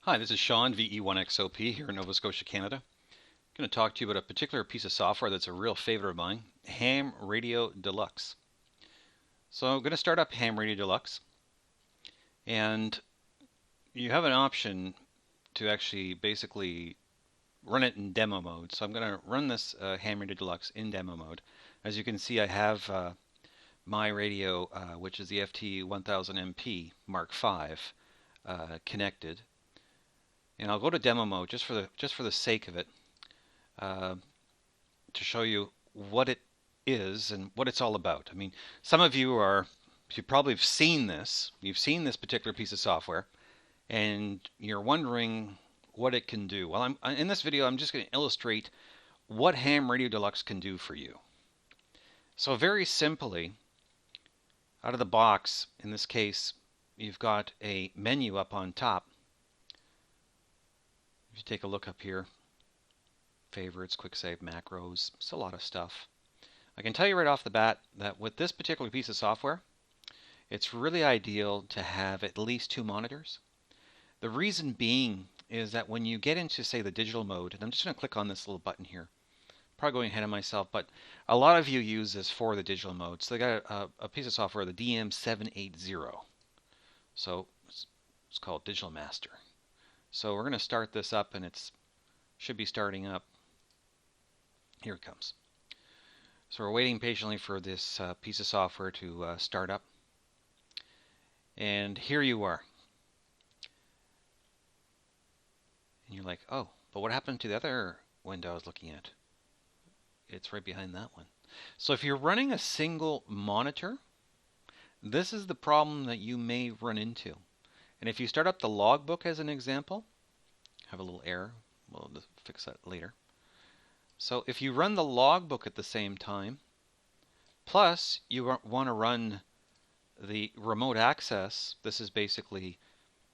Hi, this is Sean, VE1XOP here in Nova Scotia, Canada. I'm going to talk to you about a particular piece of software that's a real favorite of mine, Ham Radio Deluxe. So I'm going to start up Ham Radio Deluxe, and you have an option to actually basically run it in demo mode. So I'm going to run this Ham Radio Deluxe in demo mode. As you can see, I have my radio, which is the FT1000MP Mark V, connected. And I'll go to demo mode just for the sake of it, to show you what it is and what it's all about. I mean, some of you probably have seen this. You've seen this particular piece of software, and you're wondering what it can do. Well, in this video, I'm just going to illustrate what Ham Radio Deluxe can do for you. So very simply, out of the box, in this case, you've got a menu up on top. If you take a look up here, favorites, quick save, macros, it's a lot of stuff. I can tell you right off the bat that with this particular piece of software, it's really ideal to have at least 2 monitors. The reason being is that when you get into, say, the digital mode, and I'm just going to click on this little button here, probably going ahead of myself, but a lot of you use this for the digital mode. So they got a piece of software, the DM780. So it's called Digital Master. So we're going to start this up, and it should be starting up. Here it comes. So we're waiting patiently for this piece of software to start up. And here you are. And you're like, oh, but what happened to the other window I was looking at? It's right behind that one. So if you're running a single monitor, this is the problem that you may run into. And if you start up the Logbook as an example, have a little error. We'll fix that later. So if you run the Logbook at the same time, plus you want to run the remote access, this is basically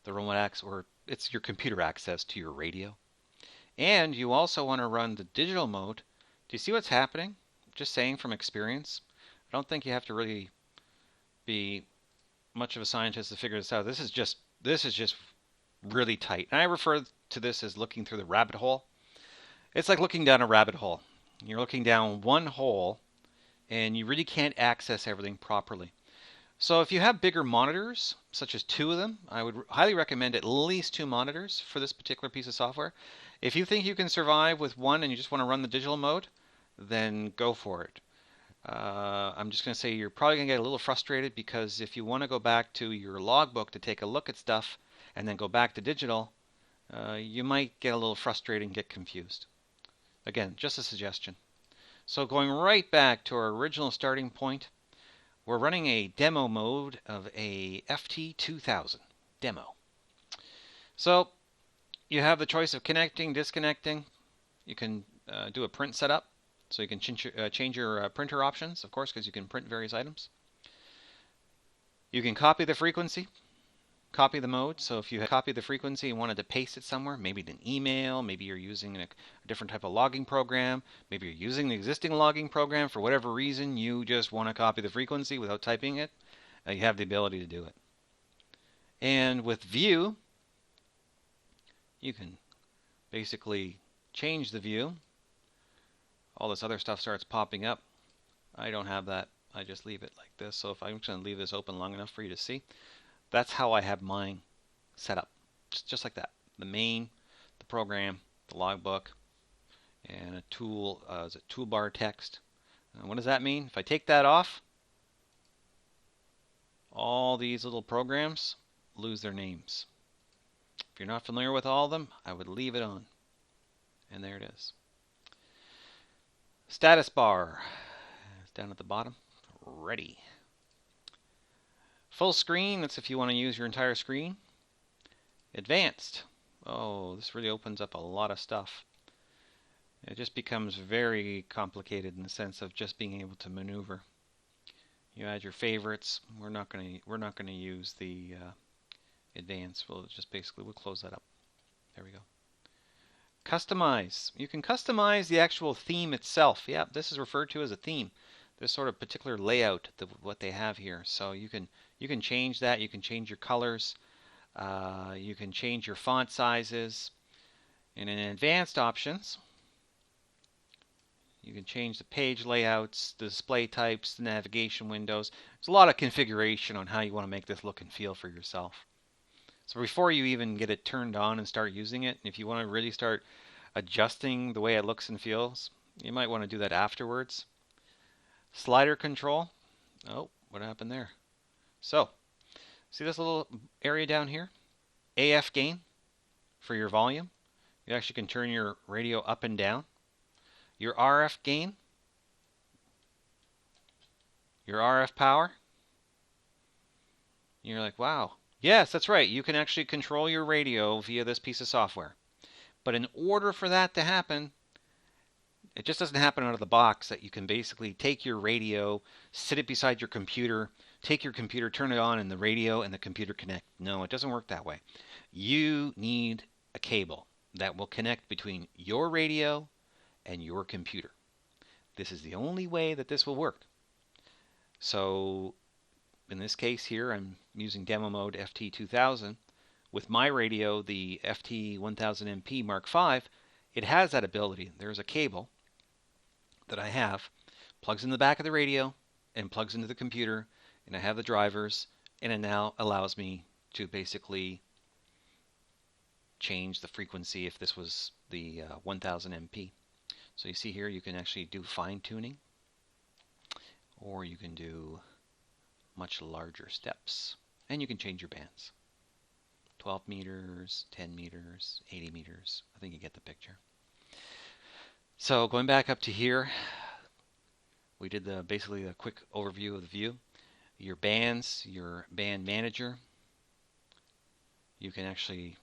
the remote access, or it's your computer access to your radio. And you also want to run the digital mode. Do you see what's happening? Just saying from experience. I don't think you have to really be much of a scientist to figure this out. This is just really tight. And I refer to this as looking through the rabbit hole. It's like looking down a rabbit hole. You're looking down one hole, and you really can't access everything properly. So if you have bigger monitors, such as 2 of them, I would highly recommend at least 2 monitors for this particular piece of software. If you think you can survive with 1 and you just want to run the digital mode, then go for it. I'm just going to say you're probably going to get a little frustrated, because if you want to go back to your Logbook to take a look at stuff and then go back to digital, you might get a little frustrated and get confused. Again, just a suggestion. So going right back to our original starting point, we're running a demo mode of a FT2000 demo. So you have the choice of connecting, disconnecting. You can do a print setup. So you can change your printer options, of course, because you can print various items. You can copy the frequency, copy the mode. So if you copy the frequency and wanted to paste it somewhere, maybe in an email, maybe you're using a different type of logging program, maybe you're using the existing logging program for whatever reason, you just want to copy the frequency without typing it, you have the ability to do it. And with view, you can basically change the view. All this other stuff starts popping up. I don't have that. I just leave it like this. So if I'm just going to leave this open long enough for you to see, that's how I have mine set up. Just like that. The main, the program, the logbook, and a tool, is a toolbar text. And what does that mean? If I take that off, all these little programs lose their names. If you're not familiar with all of them, I would leave it on. And there it is. Status bar is down at the bottom. Ready. Full screen, that's if you want to use your entire screen. Advanced. Oh, this really opens up a lot of stuff. It just becomes very complicated in the sense of just being able to maneuver. You add your favorites. We're not going to use the advanced. We'll close that up. There we go. Customize. You can customize the actual theme itself. Yeah, this is referred to as a theme. This sort of particular layout, what they have here. So you can change that. You can change your colors. You can change your font sizes. And in advanced options, you can change the page layouts, the display types, the navigation windows. There's a lot of configuration on how you want to make this look and feel for yourself. So before you even get it turned on and start using it, if you want to really start adjusting the way it looks and feels, you might want to do that afterwards. Slider control. Oh, what happened there? So, see this little area down here? AF gain for your volume. You actually can turn your radio up and down. Your RF gain, your RF power. You're like, wow. Yes, that's right. You can actually control your radio via this piece of software. But in order for that to happen, it just doesn't happen out of the box that you can basically take your radio, sit it beside your computer, take your computer, turn it on, and the radio and the computer connect. No, it doesn't work that way. You need a cable that will connect between your radio and your computer. This is the only way that this will work. So in this case here, I'm using demo mode FT2000. With my radio, the FT1000MP Mark V, it has that ability. There's a cable that I have, plugs in the back of the radio and plugs into the computer, and I have the drivers, and it now allows me to basically change the frequency if this was the 1000MP. So you see here, you can actually do fine tuning, or you can do much larger steps, and you can change your bands. 12 meters, 10 meters, 80 meters. I think you get the picture. So going back up to here, we did basically a quick overview of the view. Your bands, your band manager. You can actually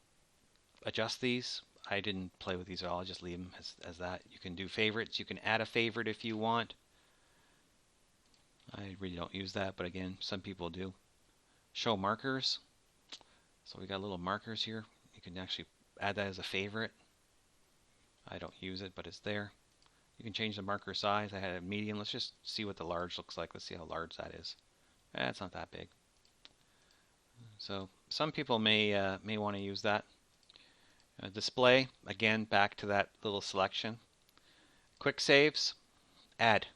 adjust these. I didn't play with these at all. I'll just leave them as that. You can do favorites. You can add a favorite if you want. I really don't use that, but again, some people do. Show markers. So we got little markers here. You can actually add that as a favorite. I don't use it, but it's there. You can change the marker size. I had a medium. Let's just see what the large looks like. Let's see how large that is. It's not that big. So some people may want to use that. Display, again, back to that little selection. Quick saves, add.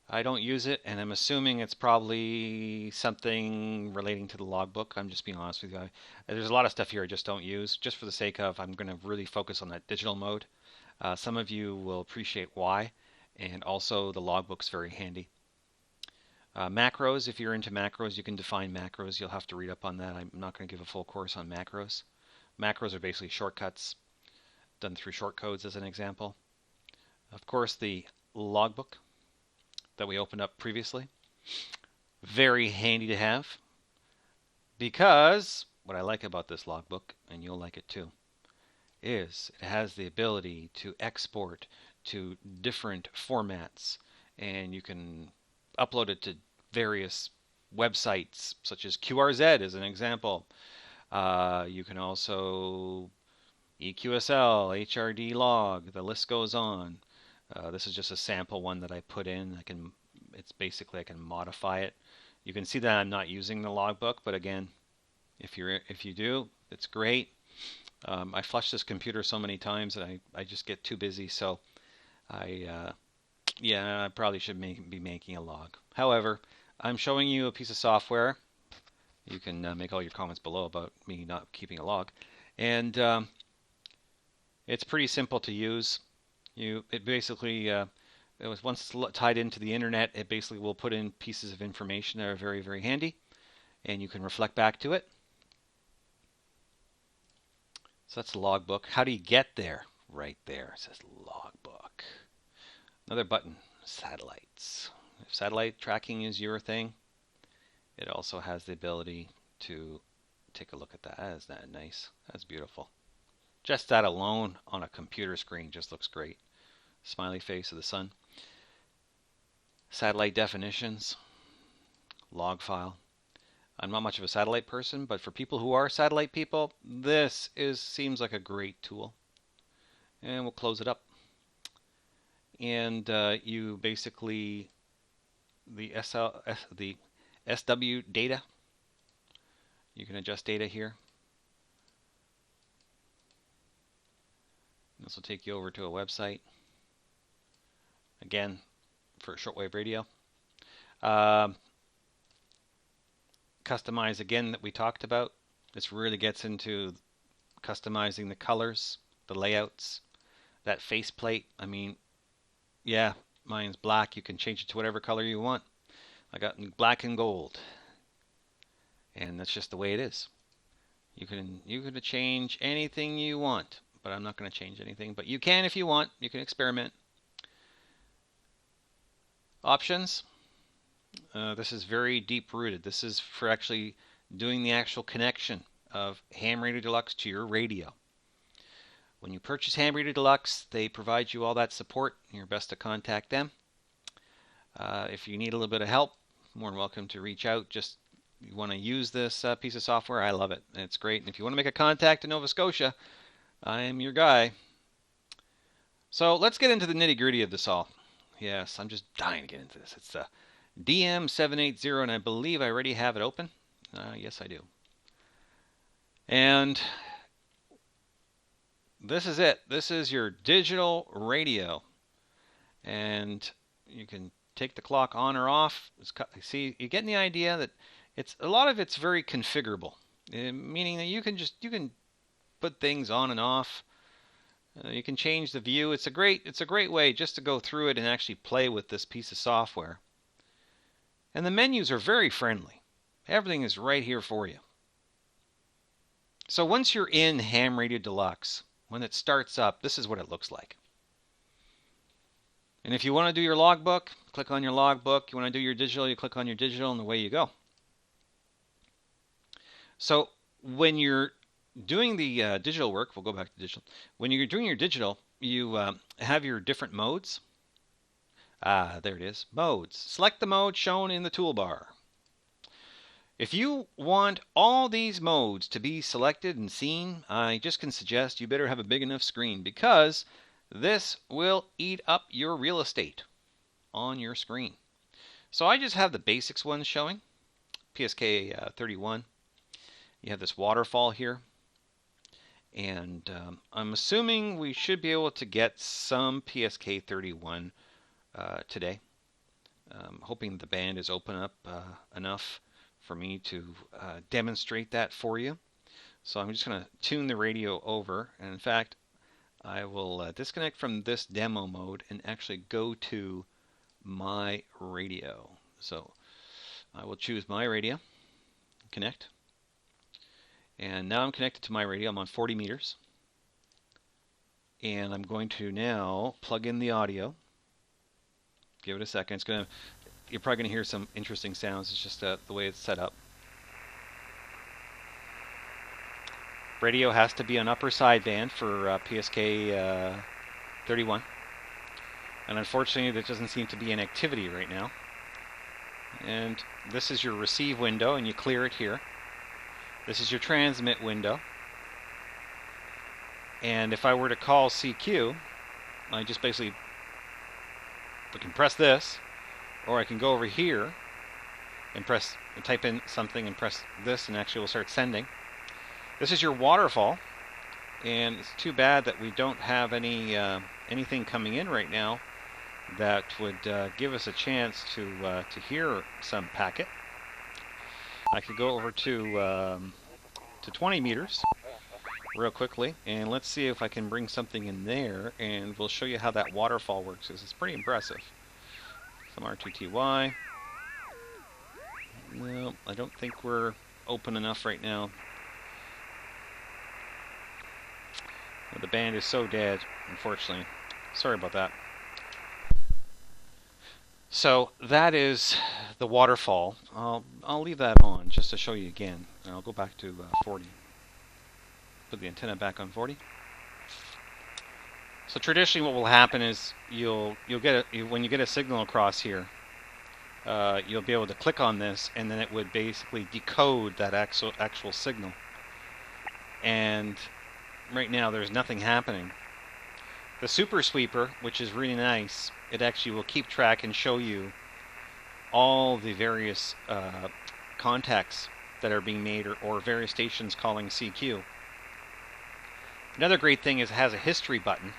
I don't use it, and I'm assuming it's probably something relating to the logbook. I'm just being honest with you. There's a lot of stuff here I just don't use, just for the sake of I'm going to really focus on that digital mode. Some of you will appreciate why, and also the logbook's very handy. Macros, if you're into macros, you can define macros. You'll have to read up on that. I'm not going to give a full course on macros. Macros are basically shortcuts done through shortcodes as an example. Of course, the logbook that we opened up previously. Very handy to have, because what I like about this logbook, and you'll like it too, is it has the ability to export to different formats, and you can upload it to various websites such as QRZ as an example. You can also EQSL, HRD log, the list goes on. This is just a sample one that I put in. It's basically I can modify it. You can see that I'm not using the logbook, but again, if you do, it's great. I flush this computer so many times that I just get too busy. So I probably should be making a log. However, I'm showing you a piece of software. You can make all your comments below about me not keeping a log, and it's pretty simple to use. It basically, once it's tied into the internet, it basically will put in pieces of information that are very, very handy, and you can reflect back to it. So that's the logbook. How do you get there? Right there, it says logbook. Another button, satellites. If satellite tracking is your thing, it also has the ability to take a look at that. Isn't that nice? That's beautiful. Just that alone on a computer screen just looks great. Smiley face of the sun. Satellite definitions. Log file. I'm not much of a satellite person, but for people who are satellite people, this seems like a great tool. And we'll close it up. And you basically, the SW data, You can adjust data here. This will take you over to a website. Again, for shortwave radio. Customize again that we talked about. This really gets into customizing the colors, the layouts, that faceplate. I mean, yeah, mine's black. You can change it to whatever color you want. I got black and gold, and that's just the way it is. You can change anything you want, but I'm not going to change anything. But you can if you want. You can experiment. Options. This is very deep rooted. This is for actually doing the actual connection of Ham Radio Deluxe to your radio. When you purchase Ham Radio Deluxe, they provide you all that support. You're best to contact them. If you need a little bit of help, more than welcome to reach out. Just you want to use this piece of software, I love it. It's great. And if you want to make a contact in Nova Scotia, I am your guy. So let's get into the nitty-gritty of this all. Yes, I'm just dying to get into this. It's DM780, and I believe I already have it open. Yes, I do. And this is it. This is your digital radio. And you can take the clock on or off. See, you're getting the idea that a lot of it's very configurable, meaning that you can put things on and off. You can change the view. It's a great way just to go through it and actually play with this piece of software. And the menus are very friendly. Everything is right here for you. So once you're in Ham Radio Deluxe, when it starts up, this is what it looks like. And if you want to do your logbook, click on your logbook. You want to do your digital, you click on your digital, and away you go. So when you're doing the digital work, we'll go back to digital. When you're doing your digital, you have your different modes. There it is, modes. Select the mode shown in the toolbar. If you want all these modes to be selected and seen, I just can suggest you better have a big enough screen, because this will eat up your real estate on your screen. So I just have the basics ones showing. PSK 31. You have this waterfall here. And I'm assuming we should be able to get some PSK 31 today. Hoping the band is open up enough for me to demonstrate that for you. So I'm just going to tune the radio over. And in fact, I will disconnect from this demo mode and actually go to my radio. So I will choose my radio, connect. And now I'm connected to my radio. I'm on 40 meters. And I'm going to now plug in the audio. Give it a second. You're probably going to hear some interesting sounds. It's just the way it's set up. Radio has to be on upper sideband for PSK 31. And unfortunately, there doesn't seem to be an activity right now. And this is your receive window, and you clear it here. This is your transmit window. And if I were to call CQ, I just basically can press this, or I can go over here and type in something and press this, and actually will start sending. This is your waterfall, and it's too bad that we don't have anything coming in right now that would give us a chance to hear some packet. I could go over to 20 meters real quickly, and let's see if I can bring something in there, and we'll show you how that waterfall works. It's pretty impressive. Some R2TY. No, I don't think we're open enough right now. The band is so dead, unfortunately. Sorry about that. So that is the waterfall. I'll leave that on just to show you again. And I'll go back to 40. Put the antenna back on 40. So traditionally, what will happen is you'll get when you get a signal across here, you'll be able to click on this, and then it would basically decode that actual signal. And right now, there's nothing happening. The Super Sweeper, which is really nice, it actually will keep track and show you all the various contacts that are being made, or various stations calling CQ. Another great thing is it has a history button.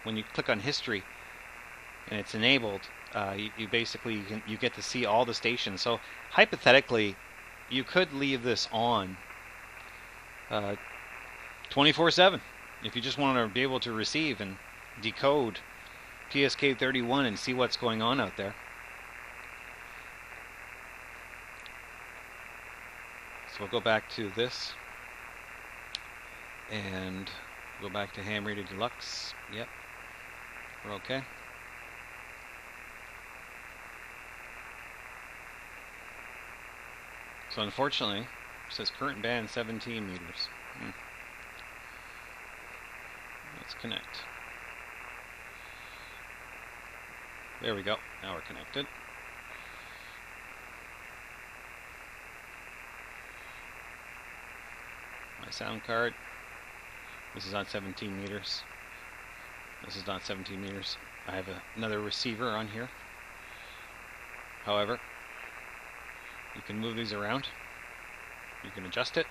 When you click on history and it's enabled, you basically you get to see all the stations. So hypothetically, you could leave this on 24/7 if you just want to be able to receive and decode PSK31 and see what's going on out there. So we'll go back to this and go back to Ham Radio Deluxe. Yep, we're okay. So unfortunately, it says current band 17 meters. Let's connect. There we go. Now we're connected. My sound card. This is not 17 meters. This is not 17 meters. I have another receiver on here. However, you can move these around. You can adjust it.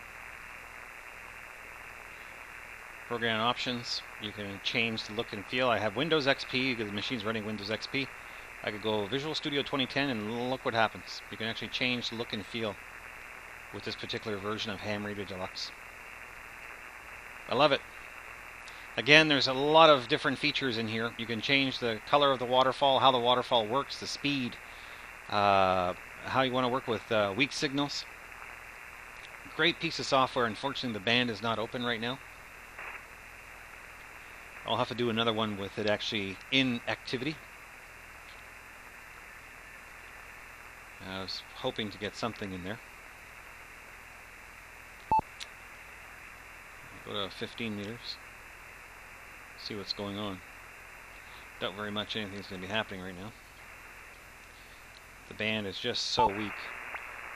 Program options. You can change the look and feel. I have Windows XP because the machine's running Windows XP. I could go Visual Studio 2010 and look what happens. You can actually change the look and feel with this particular version of Ham Radio Deluxe. I love it. Again, there's a lot of different features in here. You can change the color of the waterfall, how the waterfall works, the speed, how you want to work with weak signals. Great piece of software. Unfortunately, the band is not open right now. I'll have to do another one with it actually in activity. I was hoping to get something in there. I'll go to 15 meters. See what's going on. Doubt very much anything's going to be happening right now. The band is just so weak.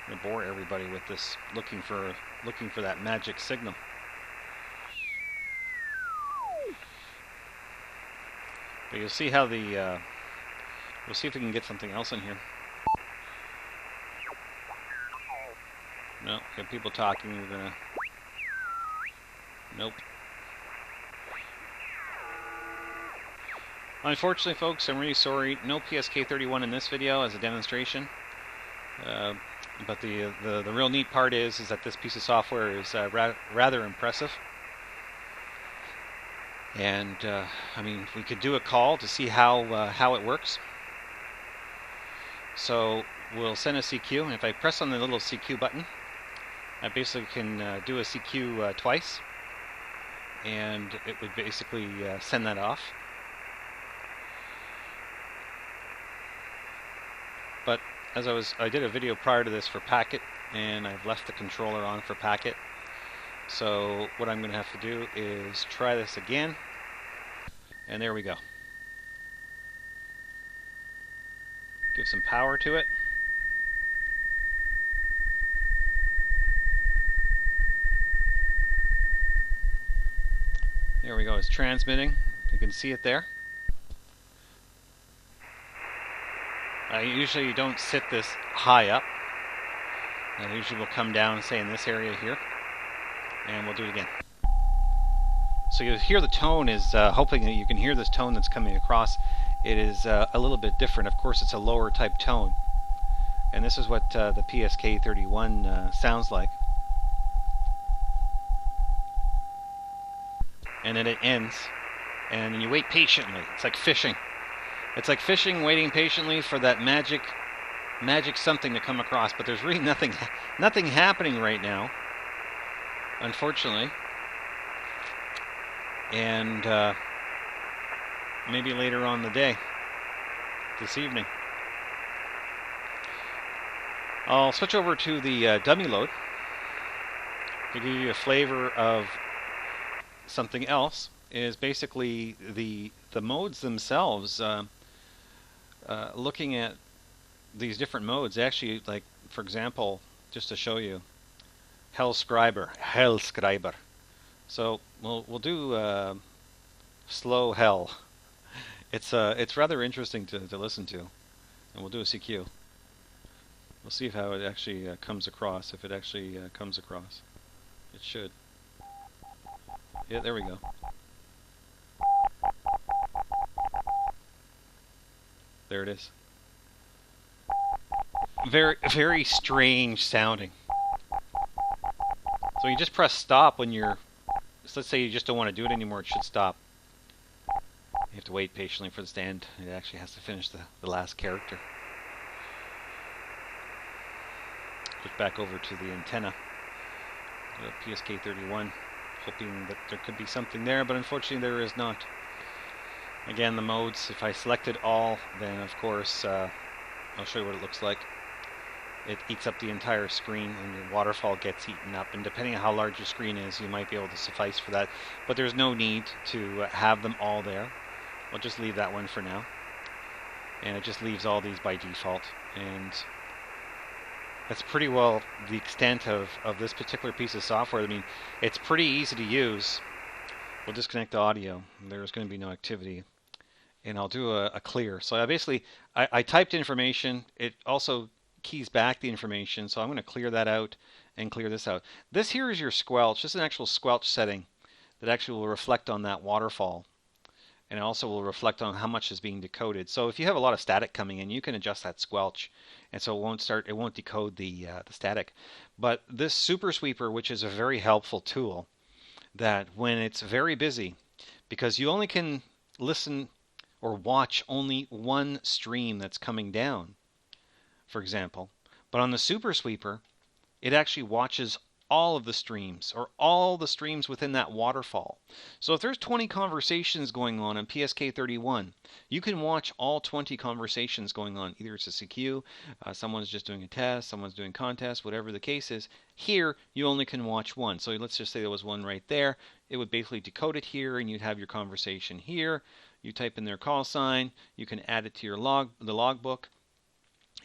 I'm going to bore everybody with this, looking for that magic signal. But you'll see how the we'll see if we can get something else in here. No, got people talking. We're gonna. Nope. Unfortunately, folks, I'm really sorry. No PSK31 in this video as a demonstration. But the real neat part is that this piece of software is rather impressive. And I mean, we could do a call to see how it works. So we'll send a CQ, and if I press on the little CQ button, I basically can do a CQ twice, and it would basically send that off. But as I did a video prior to this for packet, and I've left the controller on for packet. So what I'm going to have to do is try this again, and there we go. Give some power to it. There we go, it's transmitting. You can see it there. I usually don't sit this high up. I usually will come down, say in this area here, and we'll do it again. So you'll hear the tone is, hoping that you can hear this tone that's coming across. It is a little bit different. Of course, it's a lower type tone. And this is what the PSK31 sounds like. And then it ends, and you wait patiently. It's like fishing. It's like fishing, waiting patiently for that magic something to come across. But there's really nothing happening right now, unfortunately. And maybe later on the day, this evening. I'll switch over to the dummy load to give you a flavor of something else. Is basically the modes themselves. Looking at these different modes, actually, like for example, just to show you, Hellscriber. So we'll do slow hell. It's rather interesting to listen to, and we'll do a CQ. We'll see how it actually comes across, if it actually comes across. It should. Yeah, there we go. There it is. Very, very strange sounding. So you just press stop when you're, so let's say you just don't want to do it anymore, it should stop. You have to wait patiently for the stand. It actually has to finish the last character. Switch back over to the antenna. PSK31, hoping that there could be something there, but unfortunately there is not. Again, the modes, if I selected all, then of course I'll show you what it looks like. It eats up the entire screen and your waterfall gets eaten up, and depending on how large your screen is, you might be able to suffice for that, but there's no need to have them all there. I'll just leave that one for now, and it just leaves all these by default, and that's pretty well the extent of this particular piece of software. I mean, it's pretty easy to use. We'll disconnect the audio. There's going to be no activity. And I'll do a clear. So I typed information. It also keys back the information. So I'm going to clear that out and clear this out. This here is your squelch. This is an actual squelch setting that actually will reflect on that waterfall. And it also will reflect on how much is being decoded. So if you have a lot of static coming in, you can adjust that squelch, and so it won't decode the static. But this super sweeper, which is a very helpful tool, that when it's very busy, because you only can listen or watch only one stream that's coming down, for example, but on the super sweeper, it actually watches all of the streams, or all the streams within that waterfall. So if there's 20 conversations going on PSK31, you can watch all 20 conversations going on. Either it's a CQ, someone's just doing a test, someone's doing contest, whatever the case is. Here, you only can watch one. So let's just say there was one right there. It would basically decode it here, and you'd have your conversation here. You type in their call sign. You can add it to your logbook,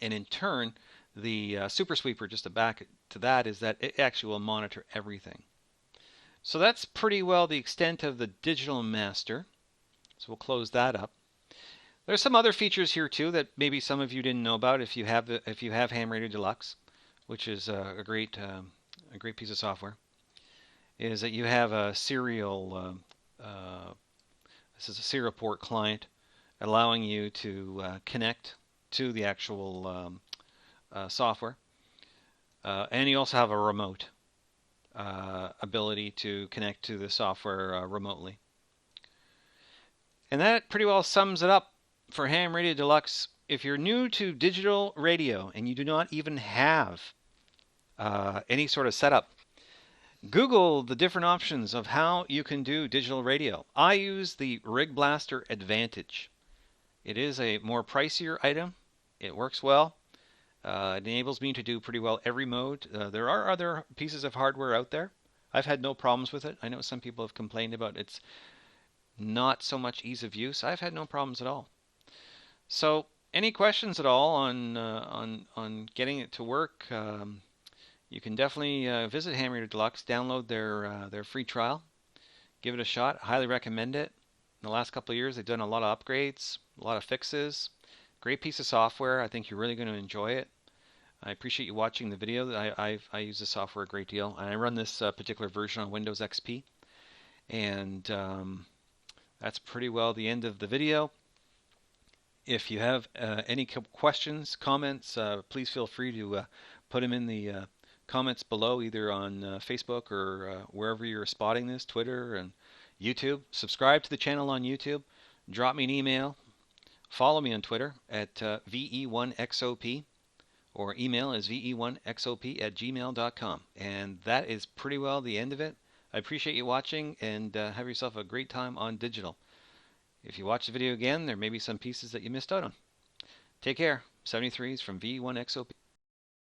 and in turn, the super sweeper, just to back to that, is that it actually will monitor everything. So that's pretty well the extent of the digital master. So we'll close that up. There's some other features here too that maybe some of you didn't know about if you have Ham Radio Deluxe, which is a great piece of software. Is that you have a serial this is a serial port client allowing you to connect to the actual software, and you also have a remote ability to connect to the software remotely. And that pretty well sums it up for Ham Radio Deluxe. If you're new to digital radio and you do not even have any sort of setup, Google the different options of how you can do digital radio. I use the Rig Blaster Advantage. It is a more pricier item. It works well. It enables me to do pretty well every mode. There are other pieces of hardware out there. I've had no problems with it. I know some people have complained about its not so much ease of use. I've had no problems at all. So, any questions at all on getting it to work? You can definitely visit Ham Radio Deluxe, download their free trial, give it a shot. Highly recommend it. In the last couple of years, they've done a lot of upgrades, a lot of fixes. Great piece of software. I think you're really going to enjoy it. I appreciate you watching the video. I use the software a great deal. I run this particular version on Windows XP. And that's pretty well the end of the video. If you have any questions, comments, please feel free to put them in the comments below, either on Facebook or wherever you're spotting this, Twitter and YouTube. Subscribe to the channel on YouTube. Drop me an email. Follow me on Twitter at VE1XOP, or email is VE1XOP@gmail.com. And that is pretty well the end of it. I appreciate you watching, and have yourself a great time on digital. If you watch the video again, there may be some pieces that you missed out on. Take care. 73s from VE1XOP.